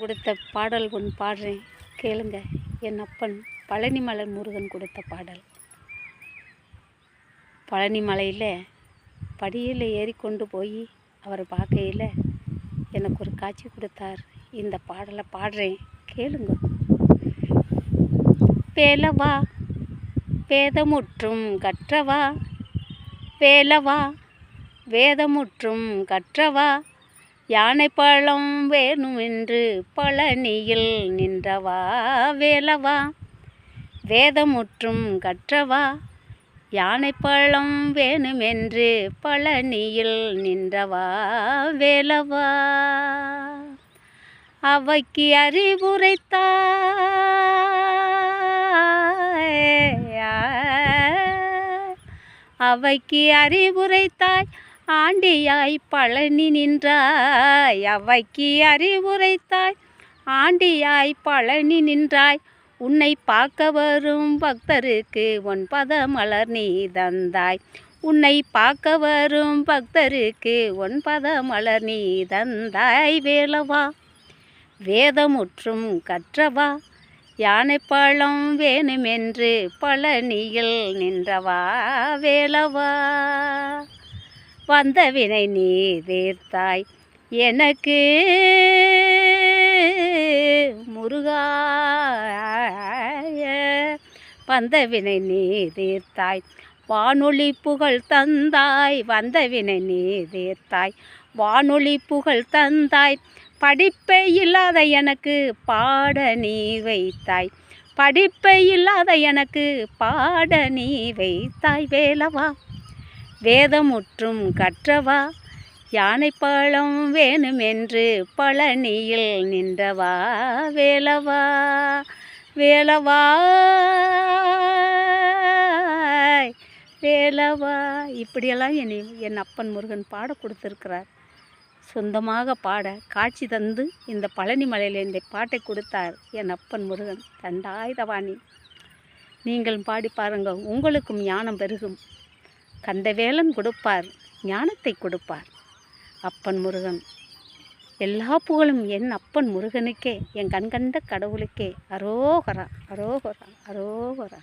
கொடுத்த பாடல் ஒன்று பாடுறேன் கேளுங்க. என் அப்பன் பழனிமலை முருகன் கொடுத்த பாடல். பழனிமலையில் படியில் ஏறி கொண்டு போய் அவரை பார்க்கையில் எனக்கு ஒரு காட்சி கொடுத்தார். இந்த பாடலை பாடுறேன் கேளுங்க. வேலவா வேதமுற்றும் கற்றவா, வேலவா வேதமுற்றும் கற்றவா, யானை பழம் வேணுமென்று பழனியில் நின்றவா, வேலவா வேதமுற்றும் கற்றவா, யானை பழம் வேணுமென்று பழனியில் நின்றவா, வேலவா அவைக்கு அவைக்கு அறிவுரைத்தாய், ஆண்டியாய் பழனி நின்றாய். அவைக்கு அறிவுரைத்தாய், ஆண்டியாய் பழனி நின்றாய். உன்னை பார்க்க வரும் பக்தருக்கு 9 மலர் நீ தந்தாய். உன்னை பார்க்க வரும் பக்தருக்கு 9 மலர் நீ தந்தாய். வேலவா வேதமுற்றும் கற்றவா, யானை பழம் வேணுமென்று பழனியில் நின்றவா, வேலவா வந்த வினை நீ தீர்த்தாய் எனக்கு முருகா, வந்த வினை நீ தீர்த்தாய், வானொலி புகழ் தந்தாய். வந்த வினை நீ தீர்த்தாய், வானொலி புகழ் தந்தாய். படிப்பை இல்லாத எனக்கு பாட நீ வைத்தாய். படிப்பை இல்லாத எனக்கு பாட நீ வைத்தாய். வேலவா வேதமுற்றும் கற்றவா, யானை பழம் வேணுமென்று பழனியில் நின்றவா, வேலவா வேலவா வேலவா. இப்படியெல்லாம் என் அப்பன் முருகன் பாட கொடுத்துருக்கிறார். சொந்தமாக பாட காட்சி தந்து இந்த பழனி மலையில் இந்த பாட்டை கொடுத்தார் என் அப்பன் முருகன். தண்டாயுதபாணி. நீங்கள் பாடி பாருங்கள், உங்களுக்கும் ஞானம் பெருகும். கந்தவேலன் கொடுப்பார், ஞானத்தை கொடுப்பார் அப்பன் முருகன். எல்லா புகழும் என் அப்பன் முருகனுக்கே, என் கண்கண்ட கடவுளுக்கே. அரோகரா அரோகரா அரோகரா.